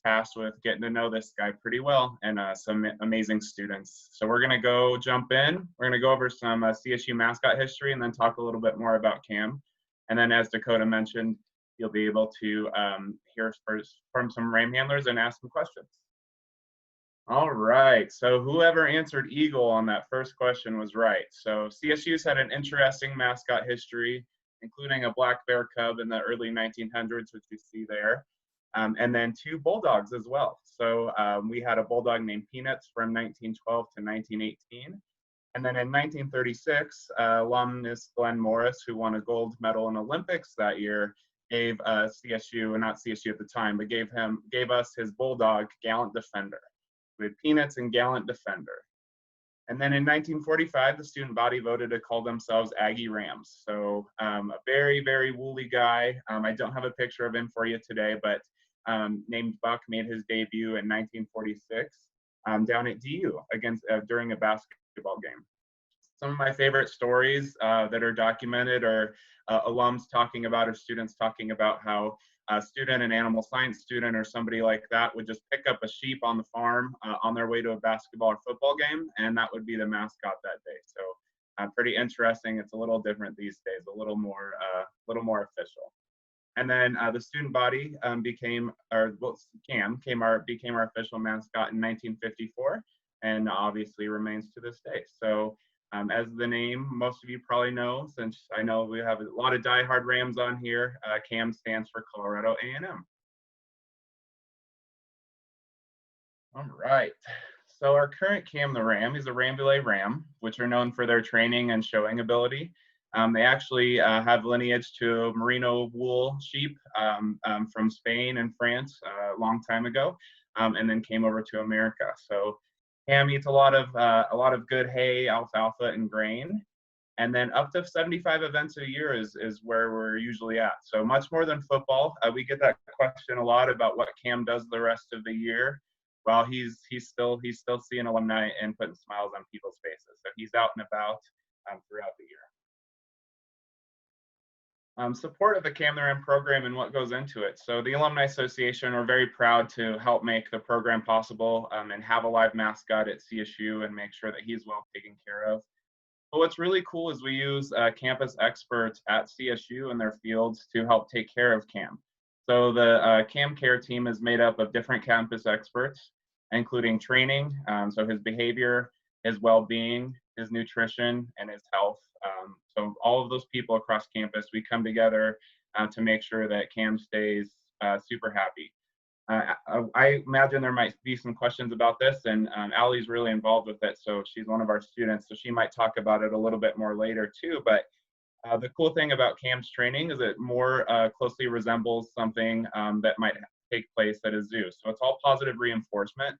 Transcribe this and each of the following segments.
tasked with getting to know this guy pretty well and some amazing students. So we're gonna go jump in. We're gonna go over some CSU mascot history and then talk a little bit more about Cam. And then as Dakota mentioned, you'll be able to hear first from some Ram handlers and ask some questions. All right, so whoever answered Eagle on that first question was right. So CSU's had an interesting mascot history, including a black bear cub in the early 1900s, which you see there, and then 2 bulldogs as well. So we had a bulldog named Peanuts from 1912 to 1918. And then in 1936, alumnus Glenn Morris, who won a gold medal in Olympics that year, gave CSU, not CSU at the time, but gave us his bulldog, Gallant Defender, with Peanuts and Gallant Defender. And then in 1945, the student body voted to call themselves Aggie Rams. So a very, very woolly guy. I don't have a picture of him for you today, but named Buck made his debut in 1946 down at DU during a basketball game. Some of my favorite stories that are documented are alums talking about or students talking about how a student, an animal science student or somebody like that would just pick up a sheep on the farm on their way to a basketball or football game, and that would be the mascot that day. So pretty interesting. It's a little different these days, a little more official. And then the student body became our official mascot in 1954, and obviously remains to this day. So as the name most of you probably know, since I know we have a lot of diehard Rams on here, CAM stands for Colorado A&M. All right, so our current Cam the Ram is a Rambouillet Ram, which are known for their training and showing ability. They actually have lineage to merino wool sheep from Spain and France a long time ago, and then came over to America. So Cam eats a lot of good hay, alfalfa, and grain, and then up to 75 events a year is where we're usually at. So much more than football. We get that question a lot about what Cam does the rest of the year. Well, he's still seeing alumni and putting smiles on people's faces. So he's out and about throughout the year. Support of the Cam the Ram program and what goes into it. So the Alumni Association are very proud to help make the program possible and have a live mascot at CSU and make sure that he's well taken care of. But what's really cool is we use campus experts at CSU in their fields to help take care of Cam. So the Cam Care team is made up of different campus experts, including training, so his behavior, his well-being, his nutrition, and his health. So all of those people across campus, we come together to make sure that Cam stays super happy. I imagine there might be some questions about this, and Allie's really involved with it, so she's one of our students, so she might talk about it a little bit more later too. But the cool thing about Cam's training is it more closely resembles something that might take place at a zoo. So it's all positive reinforcement,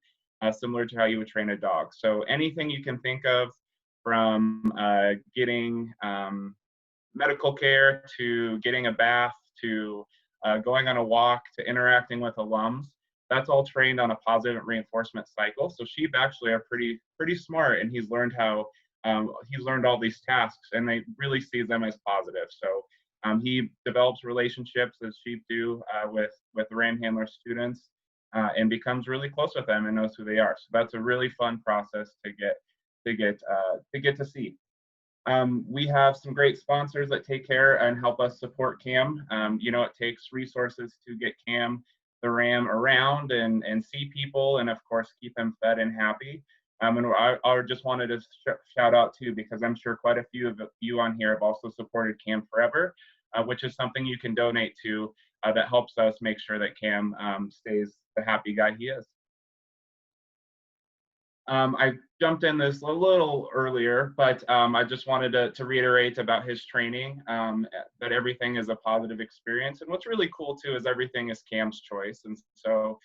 similar to how you would train a dog. So anything you can think of, from getting medical care to getting a bath to going on a walk to interacting with alums, that's all trained on a positive reinforcement cycle. So sheep actually are pretty smart, and he's learned all these tasks, and they really sees them as positive. So he develops relationships, as sheep do, with Ram handler students, and becomes really close with them and knows who they are. So that's a really fun process to get to see. We have some great sponsors that take care and help us support Cam. It takes resources to get Cam the Ram around and see people, and of course keep him fed and happy. And I just wanted to shout out too, because I'm sure quite a few of you on here have also supported Cam Forever, which is something you can donate to that helps us make sure that Cam stays the happy guy he is. I jumped in this a little earlier, but I just wanted to reiterate about his training, that everything is a positive experience. And what's really cool too is everything is Cam's choice. And so,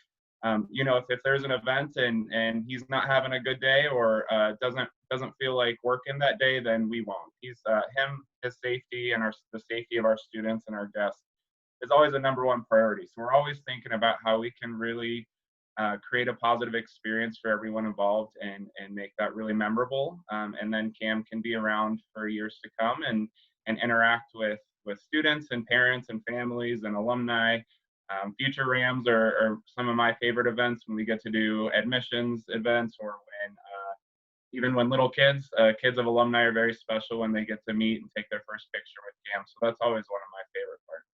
if there's an event and he's not having a good day or doesn't feel like working that day, then we won't. His safety and the safety of our students and our guests is always a #1 priority. So we're always thinking about how we can really create a positive experience for everyone involved and make that really memorable. And then Cam can be around for years to come and interact with students and parents and families and alumni Future Rams are some of my favorite events when we get to do admissions events, or when even when little kids, kids of alumni are very special when they get to meet and take their first picture with Cam. So that's always one of my favorite parts.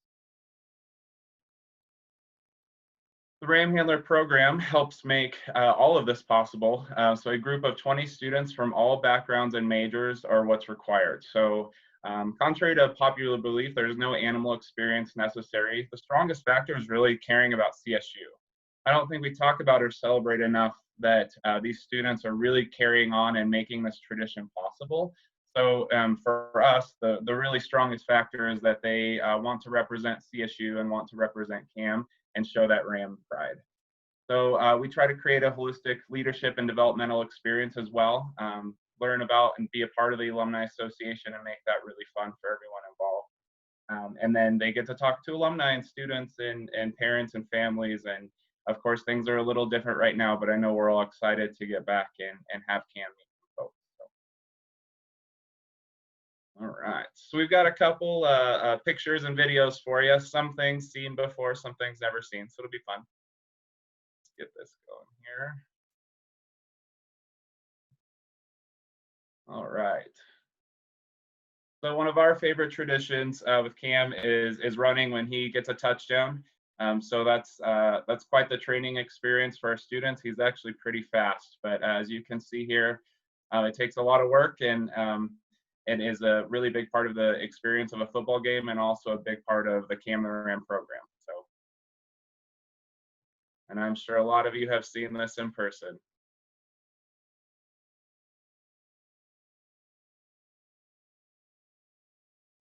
The Ram Handler program helps make all of this possible. So a group of 20 students from all backgrounds and majors are what's required. So contrary to popular belief, there's no animal experience necessary. The strongest factor is really caring about CSU. I don't think we talk about or celebrate enough that these students are really carrying on and making this tradition possible. So for us, the really strongest factor is that they want to represent CSU and want to represent CAM and show that Ram pride. So we try to create a holistic leadership and developmental experience as well. Learn about and be a part of the Alumni Association and make that really fun for everyone involved. And then they get to talk to alumni and students and parents and families. And of course, things are a little different right now, but I know we're all excited to get back and have Cam meet folks. So. All right, so we've got a couple pictures and videos for you. Some things seen before, some things never seen, so it'll be fun. Let's get this going here. All right. So one of our favorite traditions with Cam is running when he gets a touchdown. So that's quite the training experience for our students. He's actually pretty fast, but as you can see here, it takes a lot of work and is a really big part of the experience of a football game, and also a big part of the Cam the Ram program. So, and I'm sure a lot of you have seen this in person.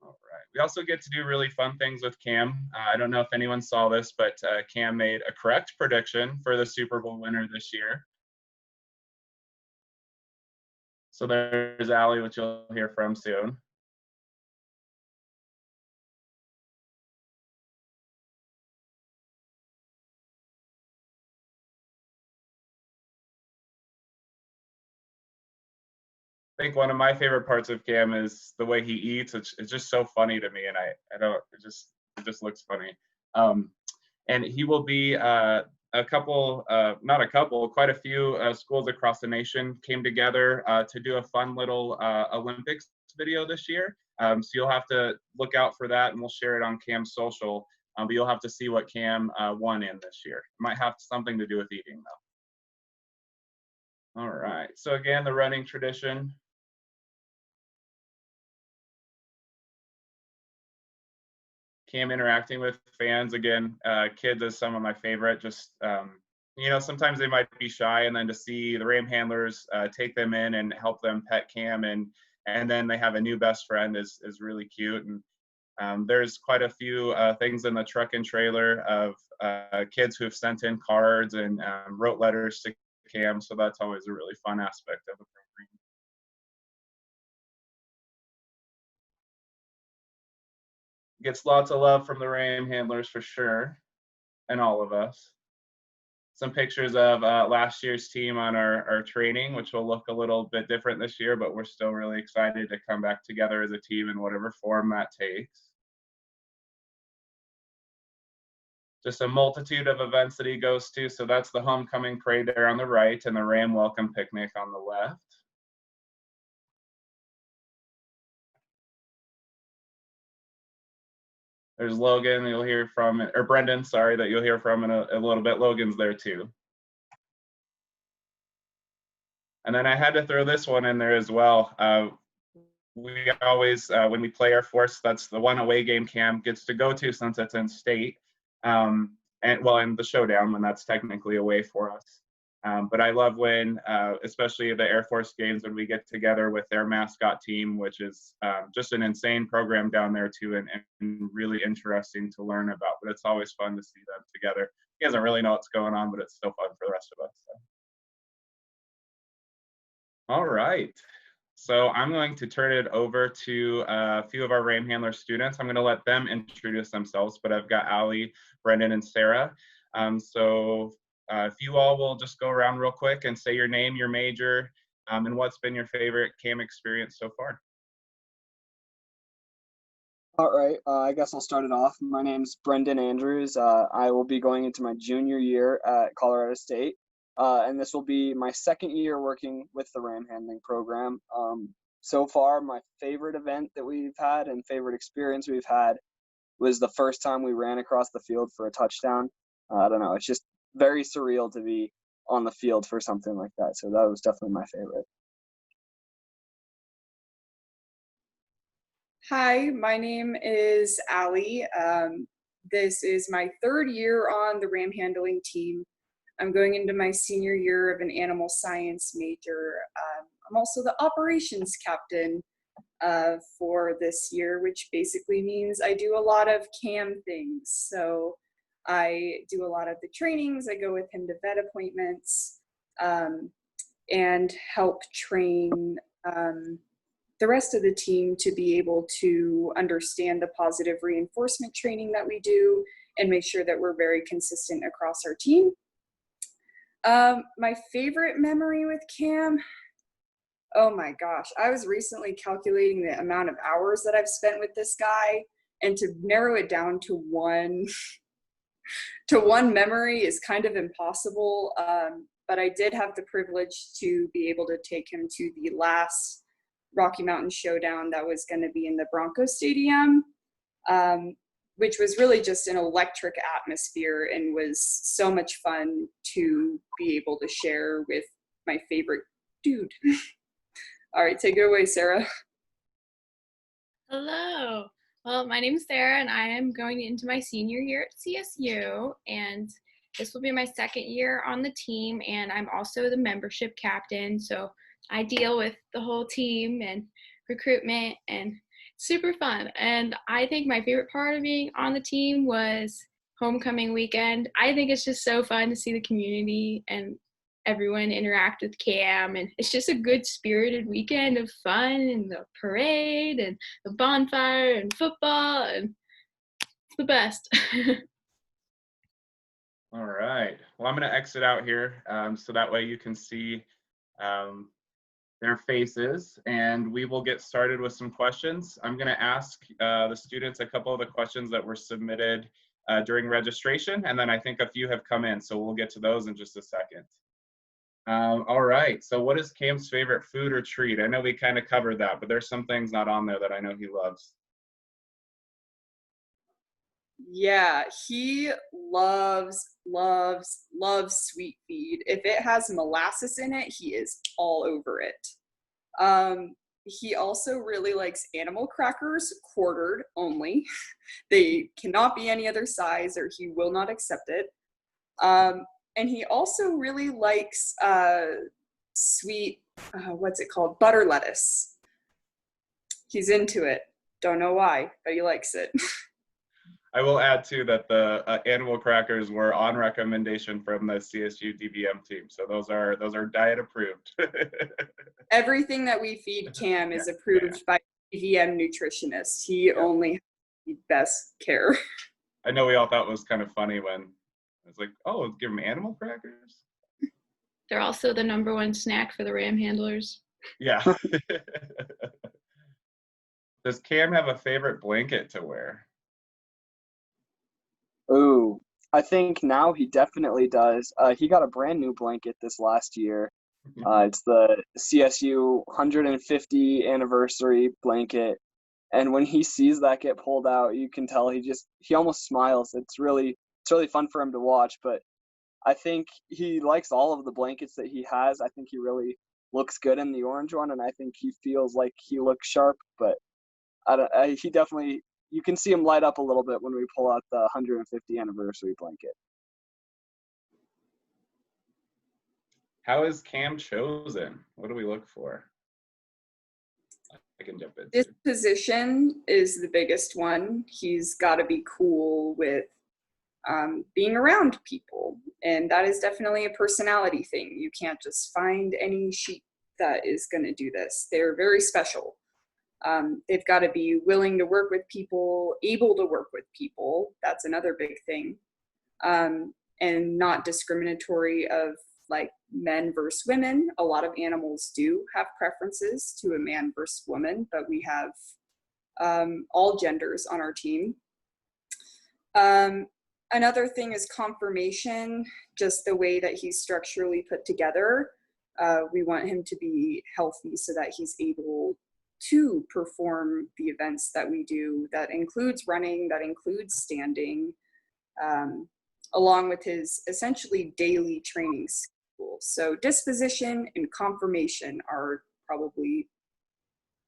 All right. We also get to do really fun things with Cam. I don't know if anyone saw this, but Cam made a correct prediction for the Super Bowl winner this year. So there's Allie, which you'll hear from soon. I think one of my favorite parts of Cam is the way he eats. It's just so funny to me, and I don't it just looks funny. Um, and he will be a couple, not a couple, quite a few schools across the nation came together to do a fun little Olympics video this year. So you'll have to look out for that, and we'll share it on Cam's social. But you'll have to see what Cam won in this year. It might have something to do with eating, though. All right. So again, the running tradition. Cam interacting with fans again. Kids is some of my favorite. Just sometimes they might be shy, and then to see the Ram handlers take them in and help them pet Cam, and then they have a new best friend is really cute. And there's quite a few things in the truck and trailer of kids who have sent in cards and wrote letters to Cam. So that's always a really fun aspect of the program. Gets lots of love from the Ram handlers for sure, and all of us. Some pictures of last year's team on our training, which will look a little bit different this year, but we're still really excited to come back together as a team in whatever form that takes. Just a multitude of events that he goes to. So that's the homecoming parade there on the right, and the Ram welcome picnic on the left. There's Logan, you'll hear from, or Brendan, sorry, that you'll hear from in a little bit. Logan's there too. And then I had to throw this one in there as well. We always, when we play Air Force, that's the one away game Cam gets to go to since it's in state. And well, in the showdown, when that's technically away for us. But I love when, especially the Air Force games, when we get together with their mascot team, which is just an insane program down there too, and really interesting to learn about. But it's always fun to see them together. He doesn't really know what's going on, but it's still fun for the rest of us. So. All right. So I'm going to turn it over to a few of our Ram Handler students. I'm going to let them introduce themselves, but I've got Allie, Brendan, and Sarah. If you all will just go around real quick and say your name, your major, and what's been your favorite CAM experience so far. All right, I guess I'll start it off. My name's Brendan Andrews. I will be going into my junior year at Colorado State, and this will be my second year working with the ram handling program. So far, my favorite event that we've had and favorite experience we've had was the first time we ran across the field for a touchdown. I don't know, it's just very surreal to be on the field for something like that. So that was definitely my favorite. Hi, my name is Allie. This is my third year on the ram handling team. I'm going into my senior year of an animal science major. I'm also the operations captain for this year, which basically means I do a lot of CAM things. So I do a lot of the trainings, I go with him to vet appointments, and help train the rest of the team to be able to understand the positive reinforcement training that we do and make sure that we're very consistent across our team. My favorite memory with Cam, oh my gosh, I was recently calculating the amount of hours that I've spent with this guy, and to narrow it down to one memory is kind of impossible. But I did have the privilege to be able to take him to the last Rocky Mountain Showdown that was going to be in the Bronco Stadium, which was really just an electric atmosphere and was so much fun to be able to share with my favorite dude. All right, take it away, Sarah. Hello. Well, my name is Sarah, and I am going into my senior year at CSU, and this will be my second year on the team, and I'm also the membership captain, so I deal with the whole team and recruitment, and super fun. And I think my favorite part of being on the team was homecoming weekend. I think it's just so fun to see the community and everyone interact with Cam, and it's just a good spirited weekend of fun and the parade and the bonfire and football, and it's the best. All right. Well, I'm going to exit out here so that way you can see um, their faces, and we will get started with some questions. I'm going to ask the students a couple of the questions that were submitted during registration, and then I think a few have come in, so we'll get to those in just a second. All right, so what is Cam's favorite food or treat? I know we kind of covered that, but there's some things not on there that I know he loves. Yeah, he loves sweet feed. If it has molasses in it, he is all over it. He also really likes animal crackers, quartered only. They cannot be any other size or he will not accept it. And he also really likes sweet, what's it called? Butter lettuce. He's into it. Don't know why, but he likes it. I will add too that the animal crackers were on recommendation from the CSU DBM team, so those are diet approved. Everything that we feed Cam is approved by DVM nutritionists. He only has the best care. I know we all thought it was kind of funny when it's like, oh, give him animal crackers. They're also the #1 snack for the ram handlers. Yeah. Does Cam have a favorite blanket to wear? Ooh, I think now he definitely does. He got a brand new blanket this last year. It's the CSU 150 anniversary blanket. And when he sees that get pulled out, you can tell he almost smiles. It's really fun for him to watch. But I think he likes all of the blankets that he has. I think he really looks good in the orange one, and I think he feels like he looks sharp. But he definitely, you can see him light up a little bit when we pull out the 150 anniversary blanket. How is Cam chosen? What do we look for? I can jump in. Disposition is the biggest one. He's got to be cool with being around people. And that is definitely a personality thing. You can't just find any sheep that is going to do this. They're very special. They've got to be willing to work with people, able to work with people. That's another big thing. And not discriminatory of like men versus women. A lot of animals do have preferences to a man versus woman, but we have all genders on our team. Another thing is conformation, just the way that he's structurally put together. We want him to be healthy so that he's able to perform the events that we do. That includes running, that includes standing, along with his essentially daily training schedule. So disposition and conformation are probably,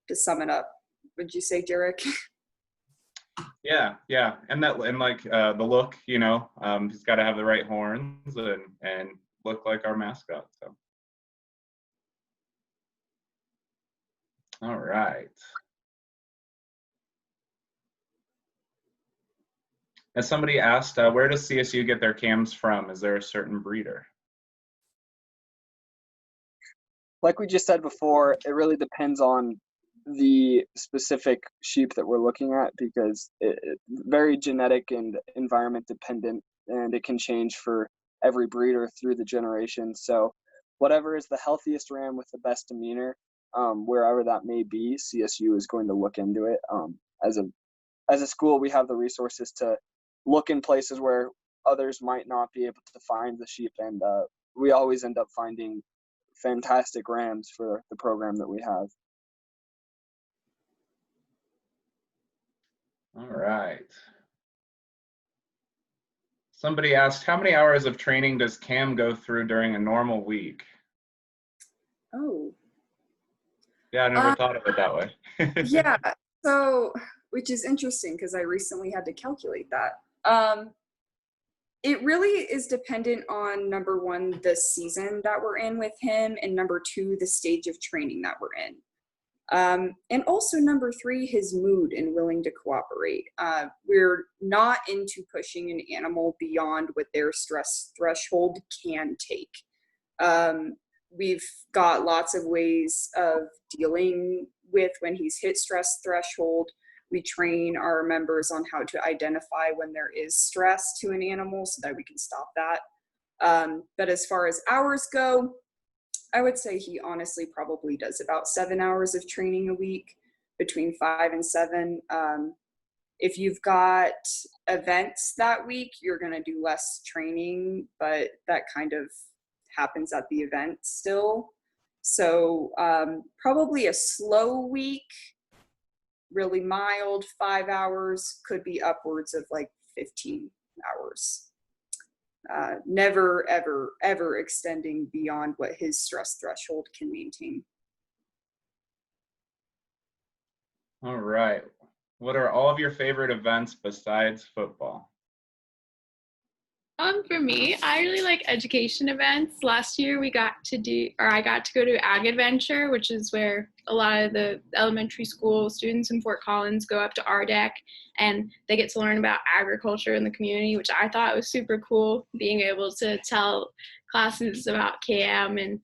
to sum it up. Would you say, Derek? Yeah, and like the look, you know, he's got to have the right horns and look like our mascot. So, all right. As somebody asked, where does CSU get their cams from? Is there a certain breeder? Like we just said before, it really depends on the specific sheep that we're looking at, because it's very genetic and environment dependent, and it can change for every breeder through the generation. So whatever is the healthiest ram with the best demeanor, wherever that may be, CSU is going to look into it. As a school, we have the resources to look in places where others might not be able to find the sheep, and we always end up finding fantastic rams for the program that we have. All right. Somebody asked, how many hours of training does Cam go through during a normal week? Oh. Yeah, I never thought of it that way. Yeah, so, which is interesting because I recently had to calculate that. It really is dependent on, number one, the season that we're in with him, and number two, the stage of training that we're in. And also number three, his mood and willing to cooperate. We're not into pushing an animal beyond what their stress threshold can take. We've got lots of ways of dealing with when he's hit stress threshold. We train our members on how to identify when there is stress to an animal so that we can stop that. But as far as hours go, I would say he honestly probably does about 7 hours of training a week, between 5 and 7. If you've got events that week, you're going to do less training, but that kind of happens at the event still. So probably a slow week, really mild, 5 hours, could be upwards of like 15 hours. Never, ever, ever extending beyond what his stress threshold can maintain. All right. What are all of your favorite events besides football? For me, I really like education events. Last year I got to go to Ag Adventure, which is where a lot of the elementary school students in Fort Collins go up to RDEC, and they get to learn about agriculture in the community, which I thought was super cool. Being able to tell classes about CAM and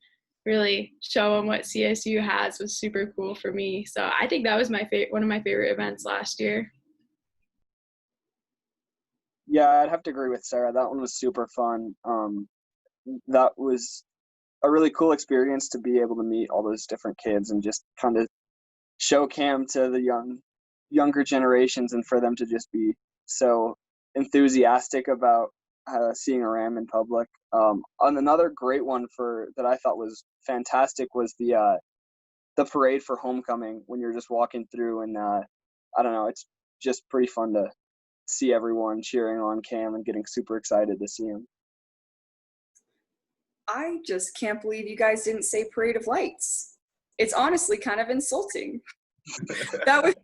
really show them what CSU has was super cool for me. So I think that was one of my favorite events last year. Yeah, I'd have to agree with Sarah. That one was super fun. That was a really cool experience to be able to meet all those different kids and just kind of show Cam to the younger generations, and for them to just be so enthusiastic about seeing a ram in public. On another great one that I thought was fantastic was the parade for homecoming, when you're just walking through, and I don't know, it's just pretty fun to see everyone cheering on Cam and getting super excited to see him. I just can't believe you guys didn't say Parade of Lights. It's honestly kind of insulting. That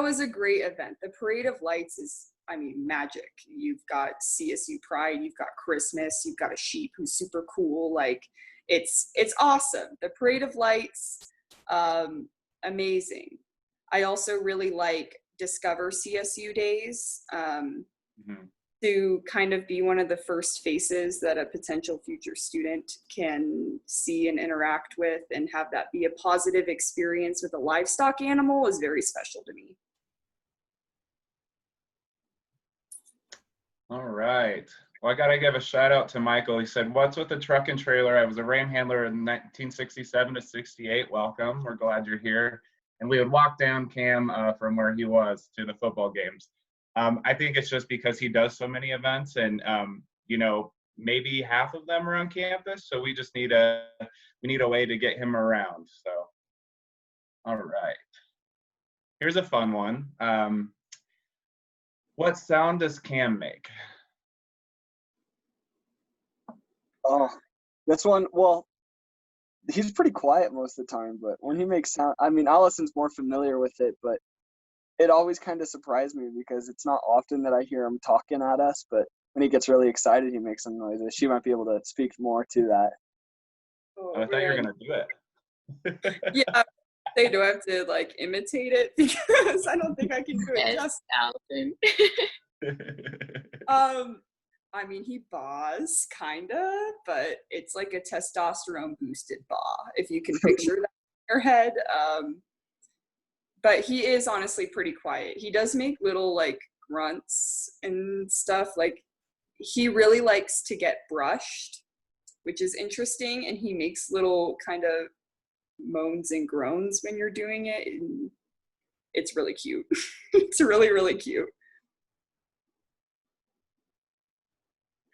was a great event. The Parade of Lights is, I mean, magic. You've got CSU Pride, you've got Christmas, you've got a sheep who's super cool. Like, it's awesome. The Parade of Lights, amazing. I also really like Discover CSU Days, to kind of be one of the first faces that a potential future student can see and interact with, and have that be a positive experience with a livestock animal is very special to me. All right. Well, I got to give a shout out to Michael. He said, "What's with the truck and trailer? I was a ram handler in 1967 to 68. Welcome. We're glad you're here." and we would walk down Cam from where he was to the football games. I think it's just because he does so many events, and maybe half of them are on campus, so we just need a way to get him around. So, all right, here's a fun one. What sound does Cam make? Oh, this one, well, he's pretty quiet most of the time, but when he makes sound, I mean, Allison's more familiar with it, but it always kind of surprised me because it's not often that I hear him talking at us, but when he gets really excited, he makes some noises. She might be able to speak more to that. Oh, I thought you were going to do it. Yeah, they do have to like imitate it because I don't think I can do it Yes, Allison. I mean, he baws, kinda, but it's like a testosterone boosted baw, if you can picture that in your head. But he is honestly pretty quiet. He does make little like grunts and stuff. Like he really likes to get brushed, which is interesting, and he makes little kind of moans and groans when you're doing it. And it's really cute. It's really, really cute.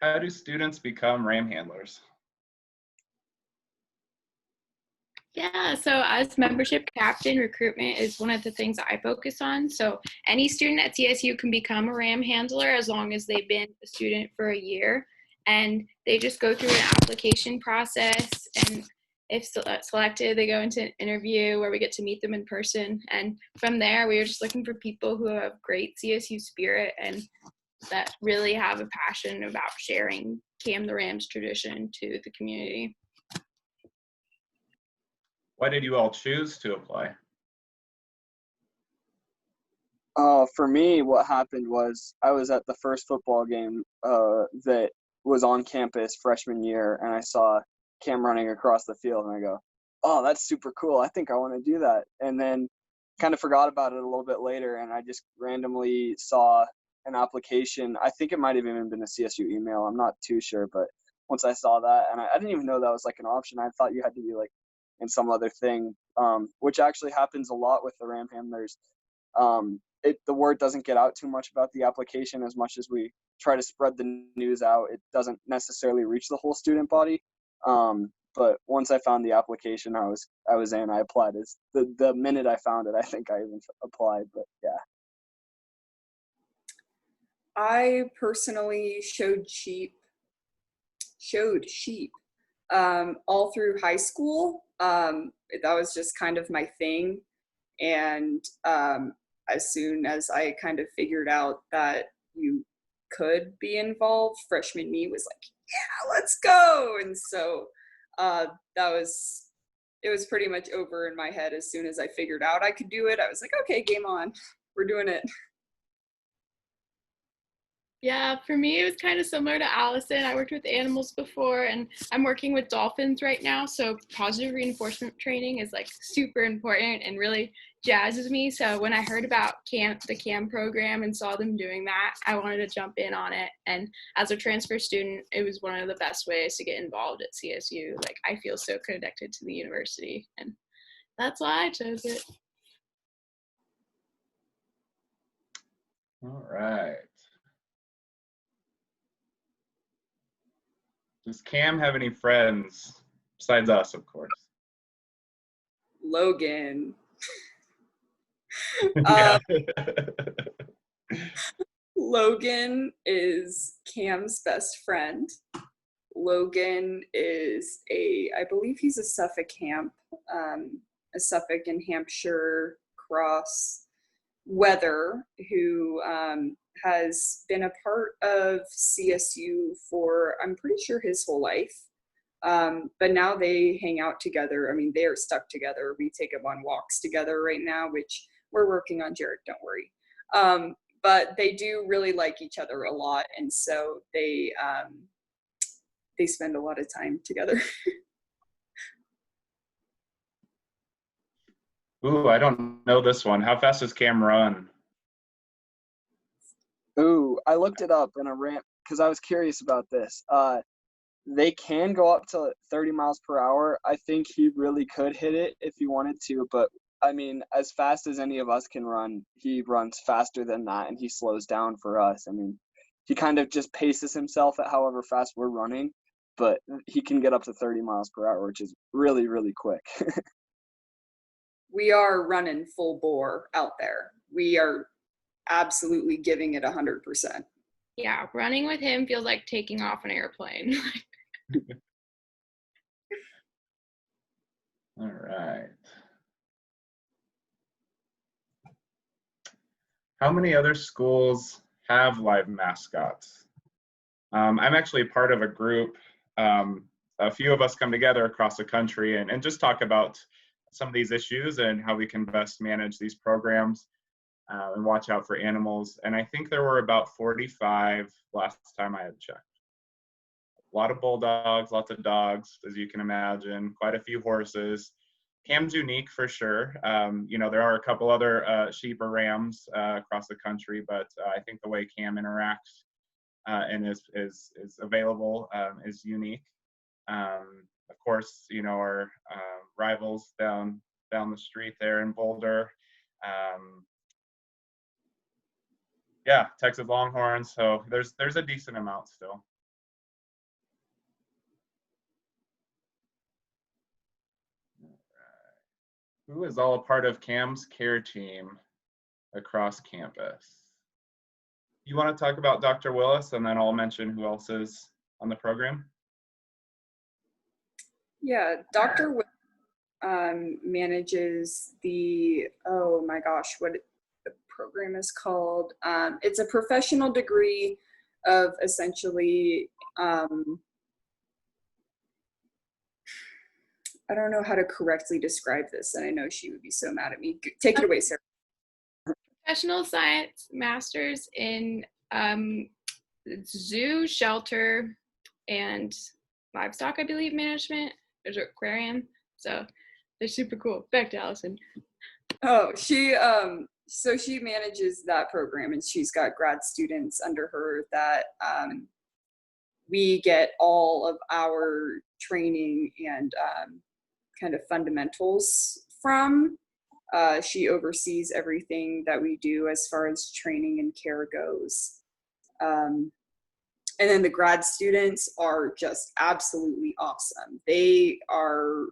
How do students become ram handlers? Yeah, so as membership captain, recruitment is one of the things I focus on. So any student at CSU can become a RAM handler as long as they've been a student for a year. And they just go through an application process. And if selected, they go into an interview where we get to meet them in person. And from there, we are just looking for people who have great CSU spirit and that really have a passion about sharing Cam the Rams tradition to the community. Why did you all choose to apply? For me, what happened was I was at the first football game that was on campus freshman year, and I saw Cam running across the field, and I go, oh, that's super cool. I think I want to do that. And then kind of forgot about it a little bit later, and I just randomly saw an application. I think it might have even been a CSU email. I'm not too sure, but once I saw that, and I didn't even know that was like an option. I thought you had to be like in some other thing, which actually happens a lot with the Ram handlers. The word doesn't get out too much about the application as much as we try to spread the news out. It doesn't necessarily reach the whole student body. But once I found the application, I was in. I applied. As the minute I found it, I think I even applied. But yeah. I personally showed sheep all through high school. That was just kind of my thing. And as soon as I kind of figured out that you could be involved, freshman me was like, yeah, let's go. And so it was pretty much over in my head as soon as I figured out I could do it. I was like, okay, game on. We're doing it. Yeah, for me, it was kind of similar to Allison. I worked with animals before, and I'm working with dolphins right now. So positive reinforcement training is like super important and really jazzes me. So when I heard about the CAM program and saw them doing that, I wanted to jump in on it. And as a transfer student, it was one of the best ways to get involved at CSU. Like I feel so connected to the university, and that's why I chose it. All right. Does Cam have any friends besides us, of course? Logan. Yeah. Logan is Cam's best friend. Logan is I believe he's a Suffolk Hamp, a Suffolk and Hampshire cross weather who has been a part of CSU for, I'm pretty sure, his whole life. But now they hang out together. I mean, they are stuck together. We take them on walks together right now, which we're working on, Jared, don't worry. But they do really like each other a lot. And so they spend a lot of time together. Ooh, I don't know this one. How fast does Cam run? Ooh, I looked it up in a rant because I was curious about this. They can go up to 30 miles per hour. I think he really could hit it if he wanted to, but I mean, as fast as any of us can run, he runs faster than that, and he slows down for us. I mean, he kind of just paces himself at however fast we're running, but he can get up to 30 miles per hour, which is really, really quick. We are running full bore out there. We are absolutely giving it 100%. Yeah, running with him feels like taking off an airplane. All right. How many other schools have live mascots? I'm actually part of a group. A few of us come together across the country and just talk about some of these issues and how we can best manage these programs and watch out for animals. And I think there were about 45 last time I had checked. A lot of bulldogs, lots of dogs, as you can imagine, quite a few horses. Cam's unique for sure. There are a couple other sheep or rams across the country, but I think the way Cam interacts and is available is unique. Of course, our rivals down the street there in Boulder. Texas Longhorns. So there's a decent amount still. Who is all a part of Cam's care team across campus? You want to talk about Dr. Willis, and then I'll mention who else is on the program? Yeah, Dr. Willis manages the, oh my gosh, what the program is called. It's a professional degree of essentially, I don't know how to correctly describe this, and I know she would be so mad at me. Take it away, Sarah. Professional science masters in zoo, shelter, and livestock, I believe, management. There's an aquarium, so they're super cool. Back to Allison. Oh, so she manages that program, and she's got grad students under her that we get all of our training and kind of fundamentals from. She oversees everything that we do as far as training and care goes. And then the grad students are just absolutely awesome. They are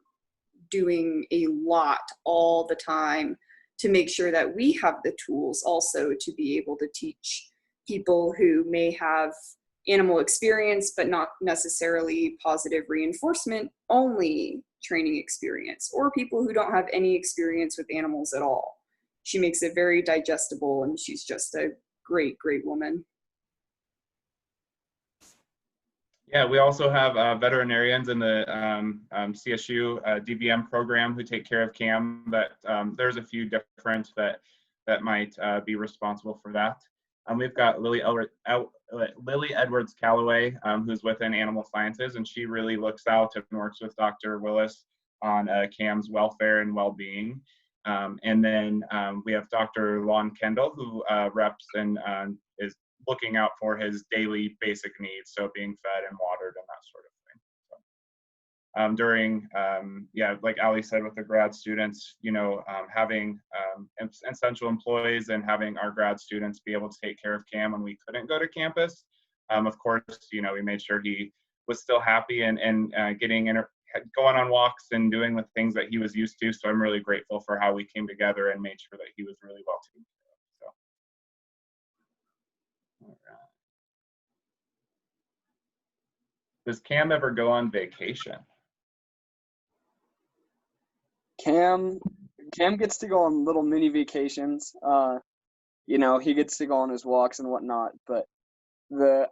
doing a lot all the time to make sure that we have the tools also to be able to teach people who may have animal experience, but not necessarily positive reinforcement only training experience, or people who don't have any experience with animals at all. She makes it very digestible, and she's just a great, great woman. Yeah, we also have veterinarians in the CSU DVM program who take care of Cam, but there's a few different that might be responsible for that. We've got Lily Edwards Calloway, who's within Animal Sciences, and she really looks out and works with Dr. Willis on Cam's welfare and well-being. And then we have Dr. Lon Kendall, who reps and is looking out for his daily basic needs, so being fed and watered and that sort of thing. So, during, like Ali said, with the grad students, having essential employees and having our grad students be able to take care of Cam when we couldn't go to campus. Of course, we made sure he was still happy and going on walks and doing the things that he was used to. So I'm really grateful for how we came together and made sure that he was really well taken care of. All right. Does Cam ever go on vacation? Cam gets to go on little mini vacations. He gets to go on his walks and whatnot. But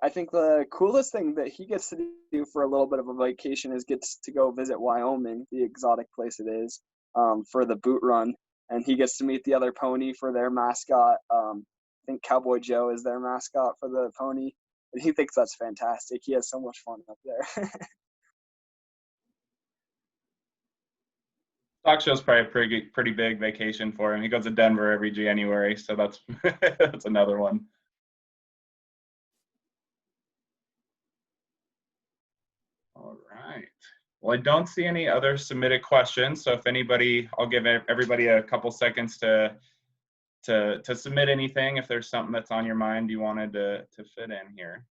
I think the coolest thing that he gets to do for a little bit of a vacation is gets to go visit Wyoming, the exotic place it is, for the boot run. And he gets to meet the other pony for their mascot. I think Cowboy Joe is their mascot for the pony. And he thinks that's fantastic. He has so much fun up there. Stock show's probably a pretty big vacation for him. He goes to Denver every January, so that's that's another one. All right. Well, I don't see any other submitted questions. So if anybody, I'll give everybody a couple seconds to submit anything if there's something that's on your mind you wanted to fit in here.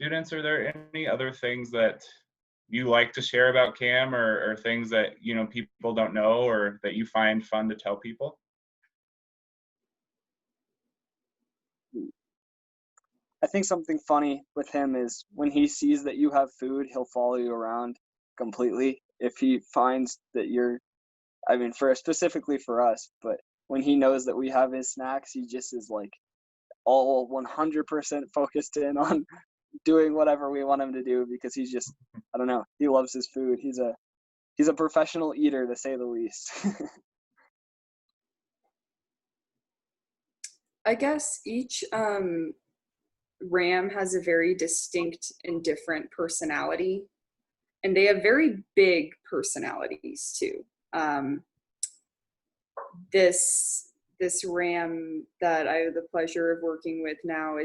Students, are there any other things that you like to share about CAM, or things that people don't know or that you find fun to tell people? I think something funny with him is when he sees that you have food, he'll follow you around completely. If he finds that you're, I mean, specifically for us, but when he knows that we have his snacks, he just is like all 100% focused in on doing whatever we want him to do, because he's just, I don't know, he loves his food. He's a professional eater, to say the least. I guess each Ram has a very distinct and different personality, and they have very big personalities too. This Ram that I have the pleasure of working with now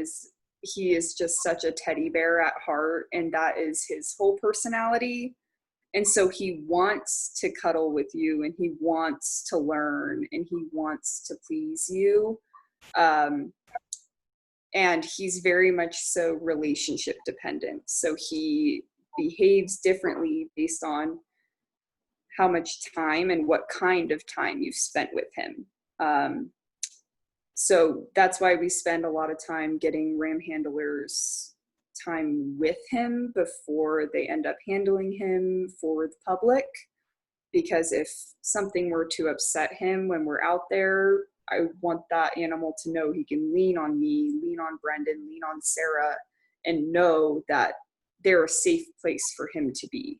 he is just such a teddy bear at heart, and that is his whole personality. And so he wants to cuddle with you, and he wants to learn, and he wants to please you. And he's very much so relationship dependent. So he behaves differently based on how much time and what kind of time you've spent with him. So that's why we spend a lot of time getting Ram handlers time with him before they end up handling him for the public. Because if something were to upset him when we're out there, I want that animal to know he can lean on me, lean on Brendan, lean on Sarah, and know that they're a safe place for him to be,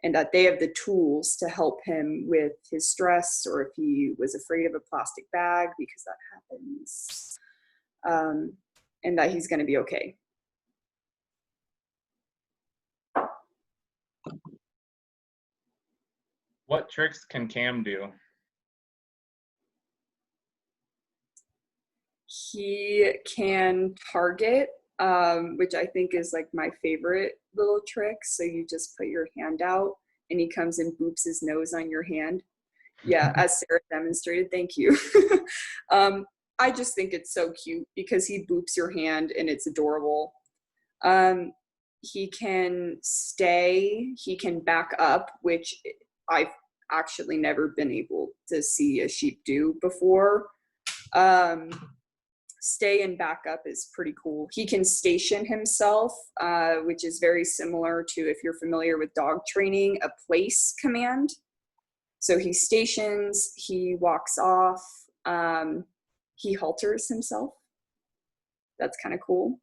and that they have the tools to help him with his stress, or if he was afraid of a plastic bag, because that happens, and that he's going to be okay. What tricks can Cam do? He can target, which I think is like my favorite little trick. So you just put your hand out and he comes and boops his nose on your hand. Yeah, as Sarah demonstrated, thank you. I just think it's so cute because he boops your hand and it's adorable. He can stay, he can back up, which I've actually never been able to see a sheep do before. Stay and back up is pretty cool. He can station himself, which is very similar to, if you're familiar with dog training, a place command. So he stations, he walks off, he halters himself. That's kind of cool.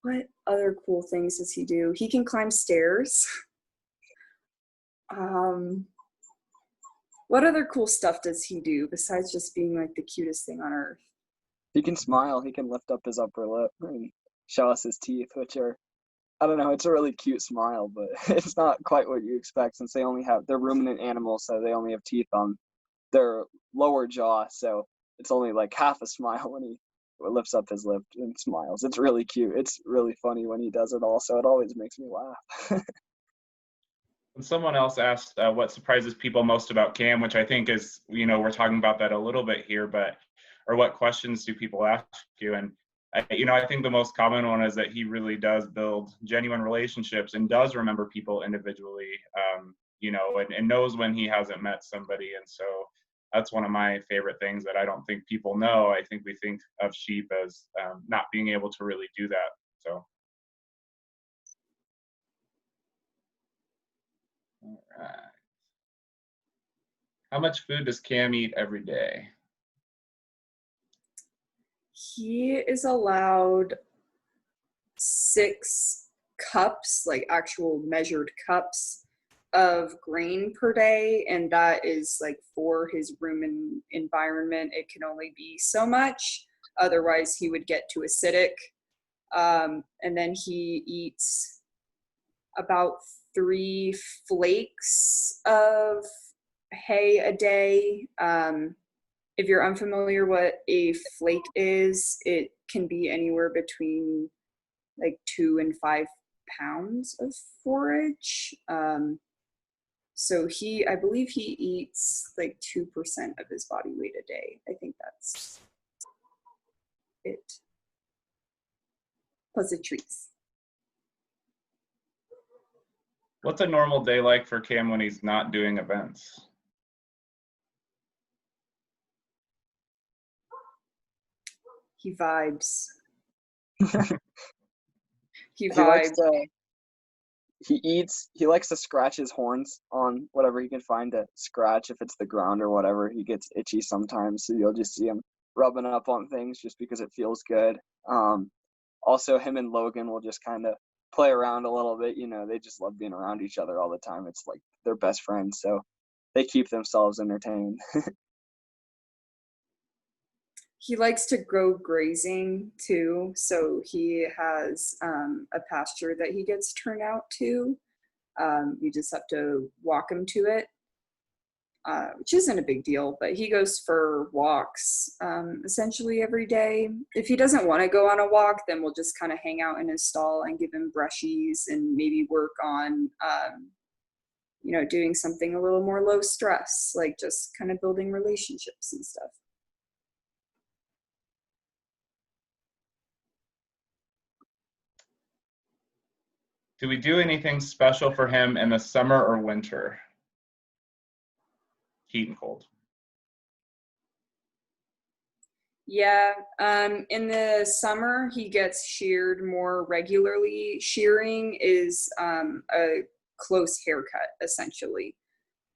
What other cool things does he do? He can climb stairs. What other cool stuff does he do besides just being like the cutest thing on earth? He can smile. He can lift up his upper lip and show us his teeth, which are, I don't know, it's a really cute smile, but it's not quite what you expect since they're ruminant animals, so they only have teeth on their lower jaw, so it's only like half a smile when he lifts up his lip and smiles. It's really cute. It's really funny when he does it also. It always makes me laugh. And someone else asked what surprises people most about Cam, which I think is, we're talking about that a little bit here, or what questions do people ask you? And, I think the most common one is that he really does build genuine relationships and does remember people individually, and knows when he hasn't met somebody. And so that's one of my favorite things that I don't think people know. I think we think of sheep as not being able to really do that. So. All right. How much food does Cam eat every day? He is allowed 6 cups, like actual measured cups of grain per day, and that is like for his room and environment. It can only be so much, otherwise he would get too acidic. And then he eats about 3 flakes of hay a day, If you're unfamiliar what a flake is, it can be anywhere between like 2 and 5 pounds of forage. So I believe he eats like 2% of his body weight a day. I think that's it. Plus the treats. What's a normal day like for Cam when he's not doing events? He vibes. He He likes vibes. to he likes to scratch his horns on whatever he can find to scratch. If it's the ground or whatever, he gets itchy sometimes, so you'll just see him rubbing up on things just because it feels good. Also, him and Logan will just kind of play around a little bit. They just love being around each other all the time. It's like they're best friends, so they keep themselves entertained. He likes to go grazing too, so he has a pasture that he gets turned out to. You just have to walk him to it, which isn't a big deal, but he goes for walks essentially every day. If he doesn't want to go on a walk, then we'll just kind of hang out in his stall and give him brushies and maybe work on doing something a little more low stress, like just kind of building relationships and stuff. Do we do anything special for him in the summer or winter? Heat and cold. Yeah, in the summer, he gets sheared more regularly. Shearing is a close haircut, essentially,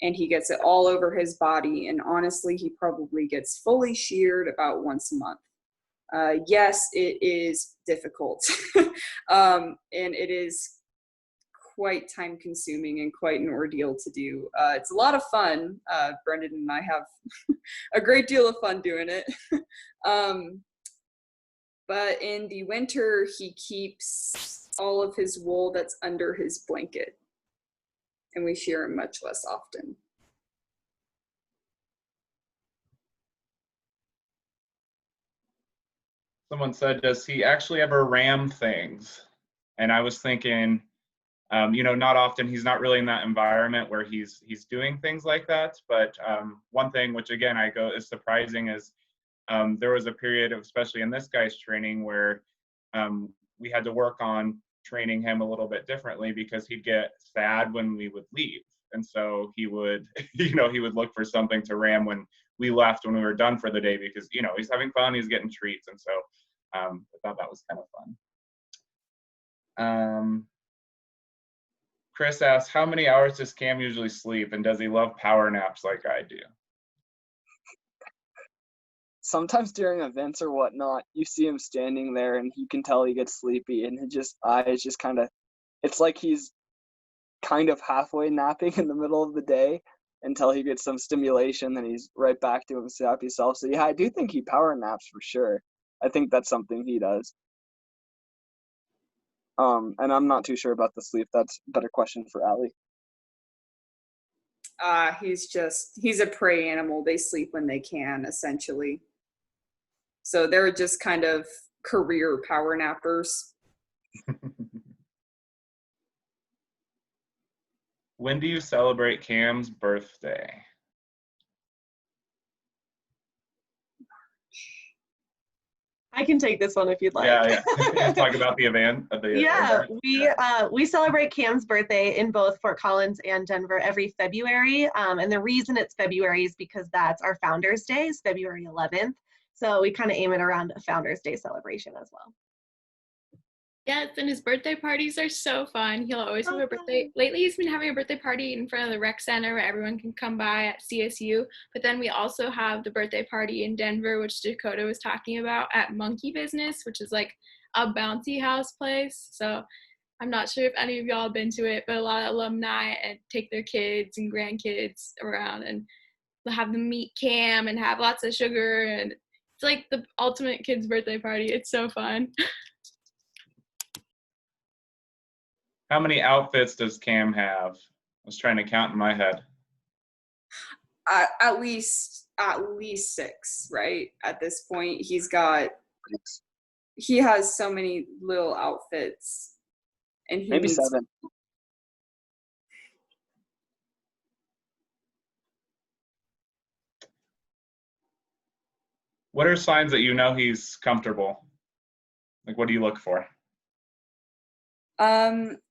and he gets it all over his body. And honestly, he probably gets fully sheared about once a month. Yes, it is difficult, and it is quite time consuming and quite an ordeal to do. It's a lot of fun. Brendan and I have a great deal of fun doing it. But in the winter, he keeps all of his wool that's under his blanket, and we shear him much less often. Someone said, does he actually ever ram things? And I was thinking, not often. He's not really in that environment where he's doing things like that. But one thing, which again is surprising, is there was a period, especially in this guy's training, where we had to work on training him a little bit differently because he'd get sad when we would leave, and so he would, he would look for something to ram when we left, when we were done for the day, because he's having fun, he's getting treats, and so I thought that was kind of fun. Chris asks, how many hours does Cam usually sleep, and does he love power naps like I do? Sometimes during events or whatnot, you see him standing there and you can tell he gets sleepy, and his eyes just kind of, it's like he's kind of halfway napping in the middle of the day until he gets some stimulation, then he's right back to his happy self. So yeah, I do think he power naps for sure. I think that's something he does. And I'm not too sure about the sleep. That's a better question for Allie. He's a prey animal. They sleep when they can, essentially. So they're just kind of career power nappers. When do you celebrate Cam's birthday? I can take this one if you'd like. Yeah. Talk about the event. We celebrate Cam's birthday in both Fort Collins and Denver every February. And the reason it's February is because that's our Founders Day, is February 11th. So we kind of aim it around a Founders Day celebration as well. Yes, and his birthday parties are so fun. He'll always have a birthday. Lately, he's been having a birthday party in front of the rec center where everyone can come by at CSU. But then we also have the birthday party in Denver, which Dakota was talking about, at Monkey Business, which is like a bouncy house place. So I'm not sure if any of y'all have been to it, but a lot of alumni take their kids and grandkids around, and they'll have them meet Cam and have lots of sugar. And it's like the ultimate kid's birthday party. It's so fun. How many outfits does Cam have? I was trying to count in my head. At least at least 6, right? At this point, he has so many little outfits, and he Maybe needs 7. What are signs that you know he's comfortable? Like, what do you look for?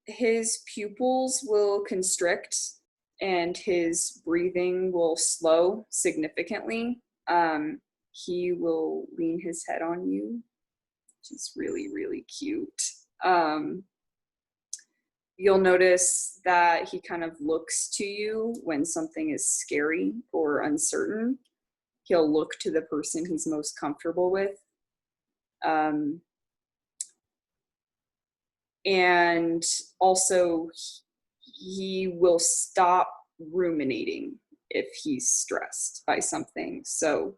His pupils will constrict and his breathing will slow significantly. He will lean his head on you, which is really, really cute. You'll notice that he kind of looks to you when something is scary or uncertain. He'll look to the person he's most comfortable with. And also, he will stop ruminating if he's stressed by something. So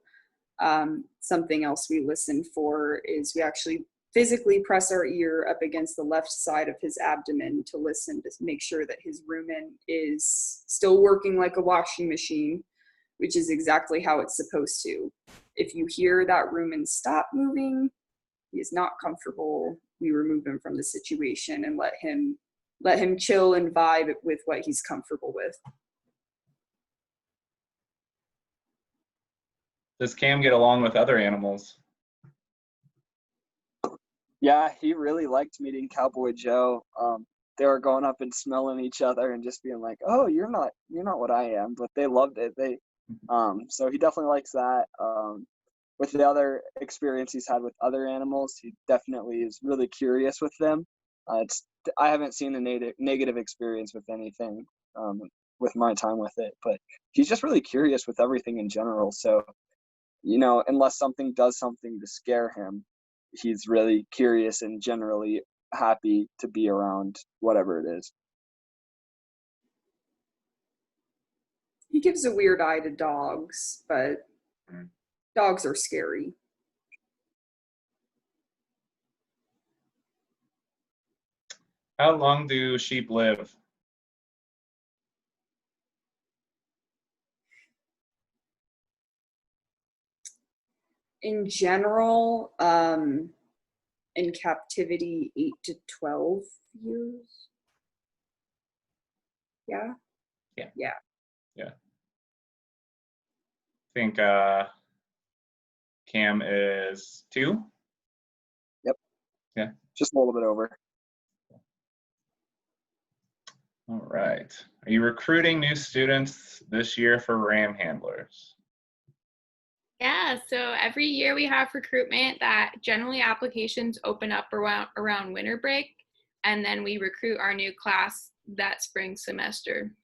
something else we listen for is we actually physically press our ear up against the left side of his abdomen to listen to make sure that his rumen is still working like a washing machine, which is exactly how it's supposed to. If you hear that rumen stop moving, he is not comfortable, we remove him from the situation and let him chill and vibe with what he's comfortable with. Does Cam get along with other animals? Yeah, he really liked meeting Cowboy Joe. They were going up and smelling each other and just being like, "Oh, you're not what I am," but they loved it. So he definitely likes that. With the other experience he's had with other animals, he definitely is really curious with them. I haven't seen a negative experience with anything with my time with it, but he's just really curious with everything in general. So, unless something does something to scare him, he's really curious and generally happy to be around whatever it is. He gives a weird eye to dogs, but dogs are scary. How long do sheep live? In general, in captivity, 8 to 12 years. Yeah. I think Cam is 2. Yep. Yeah. Just a little bit over. All right. Are you recruiting new students this year for ram handlers? Yeah, so every year we have recruitment that generally applications open up around winter break, and then we recruit our new class that spring semester.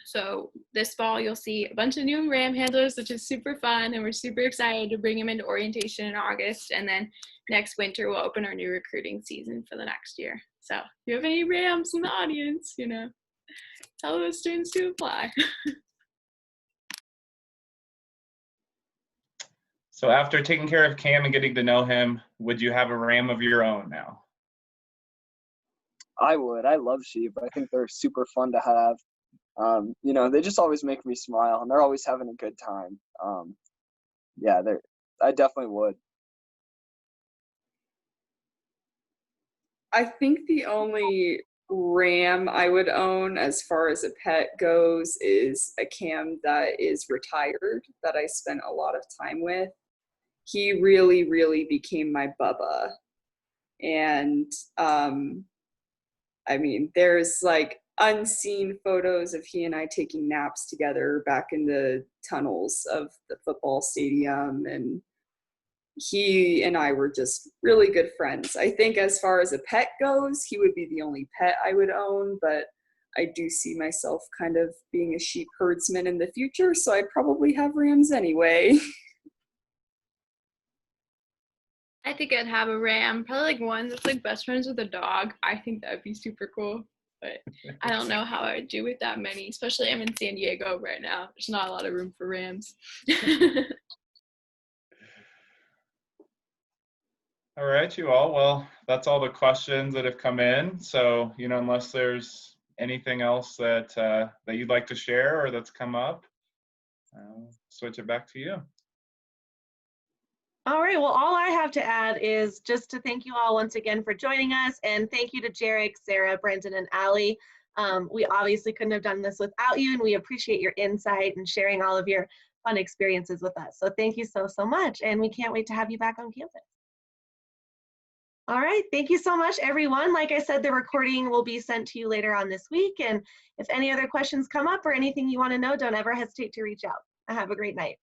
So this fall you'll see a bunch of new ram handlers, which is super fun, and we're super excited to bring them into orientation in August, and then next winter we'll open our new recruiting season for the next year. So if you have any rams in the audience, tell those students to apply. So after taking care of Cam and getting to know him, would you have a ram of your own now? I would. I love sheep. I think they're super fun to have. They just always make me smile, and they're always having a good time. I definitely would. I think the only ram I would own as far as a pet goes is a Cam that is retired that I spent a lot of time with. He really, really became my Bubba. And there's like unseen photos of he and I taking naps together back in the tunnels of the football stadium, and he and I were just really good friends. I think as far as a pet goes, he would be the only pet I would own, but I do see myself kind of being a sheep herdsman in the future, so I'd probably have rams anyway. I think I'd have a ram, probably like one that's like best friends with a dog. I think that would be super cool, but I don't know how I would do with that many, especially I'm in San Diego right now. There's not a lot of room for rams. All right, you all. Well, that's all the questions that have come in. So, unless there's anything else that you'd like to share or that's come up. I'll switch it back to you. All right, well, all I have to add is just to thank you all once again for joining us, and thank you to Jarek, Sarah, Brendan, and Allie. We obviously couldn't have done this without you, and we appreciate your insight and sharing all of your fun experiences with us. So thank you so, so much, and we can't wait to have you back on campus. All right, thank you so much, everyone. Like I said, the recording will be sent to you later on this week, and if any other questions come up or anything you want to know, don't ever hesitate to reach out. Have a great night.